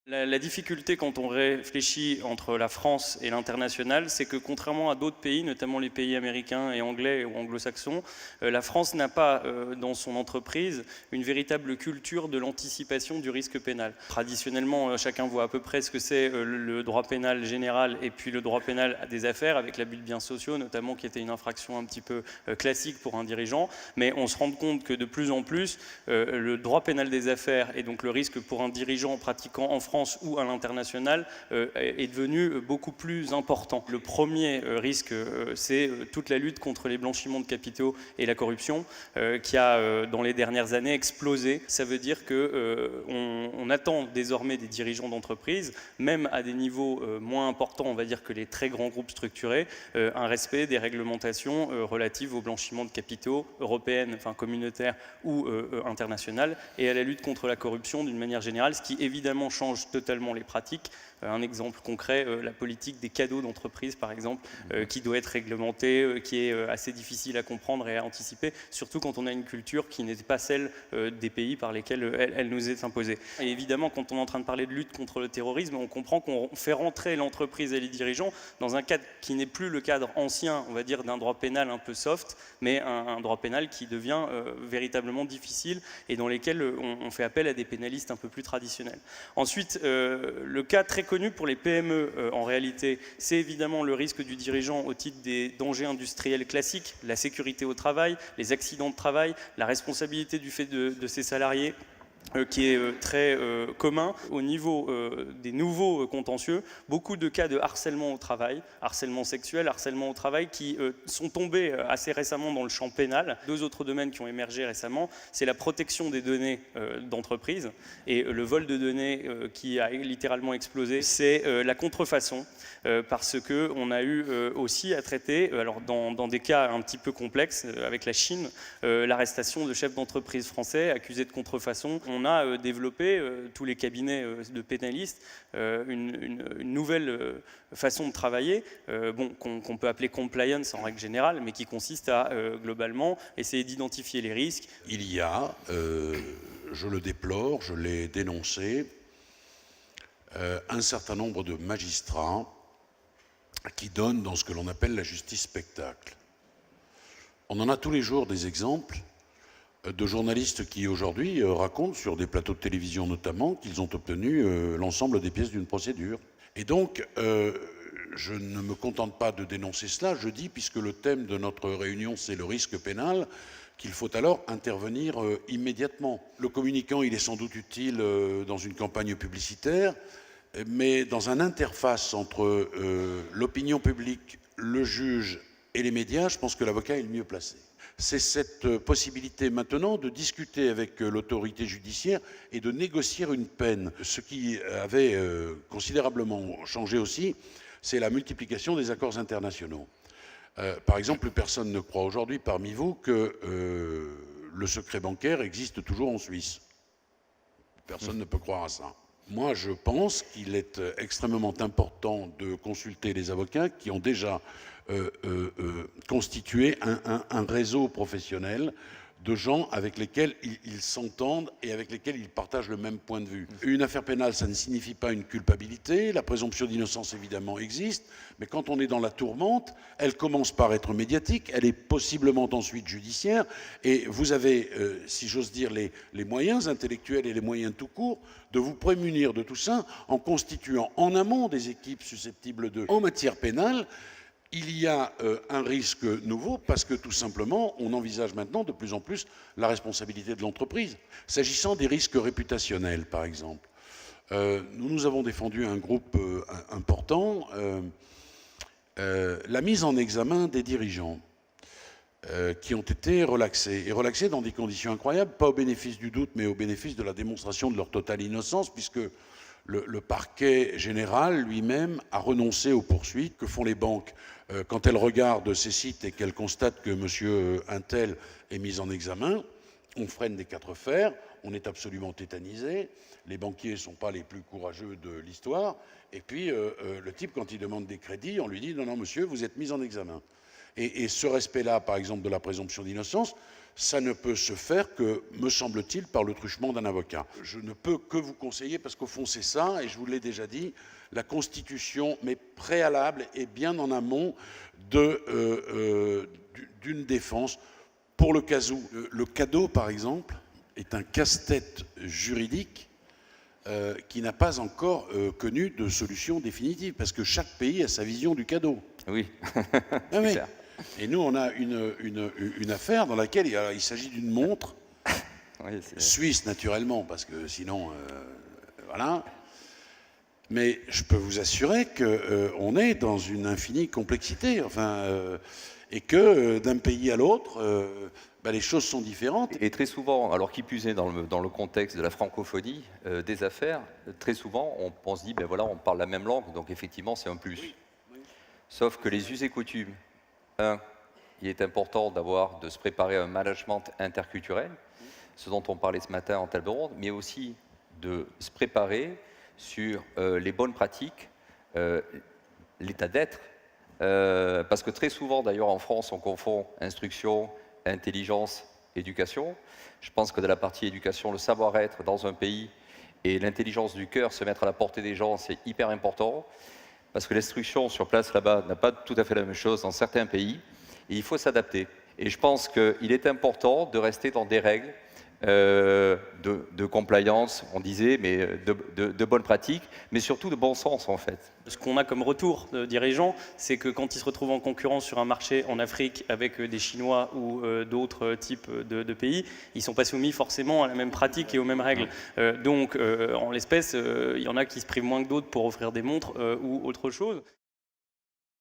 La difficulté quand on réfléchit entre la France et l'international, c'est que contrairement à d'autres pays, notamment les pays américains et anglais ou anglo-saxons, la France n'a pas dans son entreprise une véritable culture de l'anticipation du risque pénal. Traditionnellement, chacun voit à peu près ce que c'est le droit pénal général et puis le droit pénal des affaires, avec l'abus de biens sociaux notamment, qui était une infraction un petit peu classique pour un dirigeant, mais on se rend compte que de plus en plus, le droit pénal des affaires et donc le risque pour un dirigeant pratiquant en France ou à l'international est devenu beaucoup plus important. Le premier risque, c'est toute la lutte contre les blanchiments de capitaux et la corruption qui a, dans les dernières années, explosé. Ça veut dire qu'on attend désormais des dirigeants d'entreprise, même à des niveaux moins importants, on va dire, que les très grands groupes structurés, un respect des réglementations relatives au blanchiment de capitaux européennes, enfin communautaires ou internationales, et à la lutte contre la corruption d'une manière générale, ce qui évidemment change totalement les pratiques. Un exemple concret, la politique des cadeaux d'entreprise, par exemple, qui doit être réglementée, qui est assez difficile à comprendre et à anticiper, surtout quand on a une culture qui n'est pas celle des pays par lesquels elle nous est imposée. Et évidemment, quand on est en train de parler de lutte contre le terrorisme, on comprend qu'on fait rentrer l'entreprise et les dirigeants dans un cadre qui n'est plus le cadre ancien, on va dire, d'un droit pénal un peu soft, mais un droit pénal qui devient véritablement difficile et dans lesquels on fait appel à des pénalistes un peu plus traditionnels. Ensuite, le cas très connu pour les PME, en réalité, c'est évidemment le risque du dirigeant au titre des dangers industriels classiques, la sécurité au travail, les accidents de travail, la responsabilité du fait de ses salariés, qui est très commun. Au niveau des nouveaux contentieux, beaucoup de cas de harcèlement au travail, harcèlement sexuel, harcèlement au travail, qui sont tombés assez récemment dans le champ pénal. Deux autres domaines qui ont émergé récemment, c'est la protection des données d'entreprise et le vol de données qui a littéralement explosé, c'est la contrefaçon. Parce qu'on a eu aussi à traiter, alors dans des cas un petit peu complexes, avec la Chine, l'arrestation de chefs d'entreprise français accusés de contrefaçon. On a développé, tous les cabinets de pénalistes, une nouvelle façon de travailler, qu'on peut appeler compliance en règle générale, mais qui consiste à globalement essayer d'identifier les risques. Il y a, je le déplore, je l'ai dénoncé, un certain nombre de magistrats qui donnent dans ce que l'on appelle la justice spectacle. On en a tous les jours des exemples de journalistes qui aujourd'hui racontent sur des plateaux de télévision notamment qu'ils ont obtenu l'ensemble des pièces d'une procédure. Et donc, je ne me contente pas de dénoncer cela, je dis, puisque le thème de notre réunion c'est le risque pénal, qu'il faut alors intervenir immédiatement. Le communicant, il est sans doute utile dans une campagne publicitaire, mais dans une interface entre l'opinion publique, le juge et les médias, je pense que l'avocat est le mieux placé. C'est cette possibilité maintenant de discuter avec l'autorité judiciaire et de négocier une peine. Ce qui avait considérablement changé aussi, c'est la multiplication des accords internationaux. Par exemple, plus personne ne croit aujourd'hui parmi vous que le secret bancaire existe toujours en Suisse. Personne ne peut croire à ça. Moi, je pense qu'il est extrêmement important de consulter les avocats qui ont déjà constitué un réseau professionnel de gens avec lesquels ils s'entendent et avec lesquels ils partagent le même point de vue. Une affaire pénale, ça ne signifie pas une culpabilité. La présomption d'innocence, évidemment, existe. Mais quand on est dans la tourmente, elle commence par être médiatique, elle est possiblement ensuite judiciaire. Et vous avez, si j'ose dire, les moyens intellectuels et les moyens tout court de vous prémunir de tout ça en constituant en amont des équipes susceptibles de... En matière pénale, il y a un risque nouveau parce que tout simplement, on envisage maintenant de plus en plus la responsabilité de l'entreprise. S'agissant des risques réputationnels, par exemple, nous avons défendu un groupe important, la mise en examen des dirigeants qui ont été relaxés, et relaxés dans des conditions incroyables, pas au bénéfice du doute, mais au bénéfice de la démonstration de leur totale innocence, puisque le parquet général lui-même a renoncé aux poursuites que font les banques. Quand elles regardent ces sites et qu'elles constatent que M. Untel est mis en examen, on freine des quatre fers, on est absolument tétanisé, les banquiers ne sont pas les plus courageux de l'histoire, et puis le type, quand il demande des crédits, on lui dit « Non, non, monsieur, vous êtes mis en examen ». Et ce respect-là, par exemple, de la présomption d'innocence, ça ne peut se faire que, me semble-t-il, par le truchement d'un avocat. Je ne peux que vous conseiller, parce qu'au fond c'est ça, et je vous l'ai déjà dit, la Constitution, mais préalable et bien en amont d'une défense pour le cas où. Le cadeau, par exemple, est un casse-tête juridique qui n'a pas encore connu de solution définitive, parce que chaque pays a sa vision du cadeau. Oui, Ah oui. Et nous, on a une affaire dans laquelle il s'agit d'une montre, oui, suisse naturellement, parce que sinon, voilà. Mais je peux vous assurer qu'on est dans une infinie complexité, enfin, et que d'un pays à l'autre, les choses sont différentes. Et très souvent, alors qui plus est dans le contexte de la francophonie des affaires, très souvent on se dit, ben voilà, on parle la même langue, donc effectivement c'est un plus. Oui. Sauf que les us et coutumes, il est important de se préparer à un management interculturel, ce dont on parlait ce matin en table ronde, mais aussi de se préparer sur les bonnes pratiques, l'état d'être, parce que très souvent, d'ailleurs, en France, on confond instruction, intelligence, éducation. Je pense que de la partie éducation, le savoir-être dans un pays et l'intelligence du cœur, se mettre à la portée des gens, c'est hyper important, parce que l'instruction sur place là-bas n'a pas tout à fait la même chose dans certains pays, et il faut s'adapter. Et je pense qu'il est important de rester dans des règles de compliance, on disait, mais de bonnes pratiques, mais surtout de bon sens en fait. Ce qu'on a comme retour de dirigeants, c'est que quand ils se retrouvent en concurrence sur un marché en Afrique avec des Chinois ou d'autres types de pays, ils ne sont pas soumis forcément à la même pratique et aux mêmes règles. Donc en l'espèce, il y en a qui se privent moins que d'autres pour offrir des montres ou autre chose.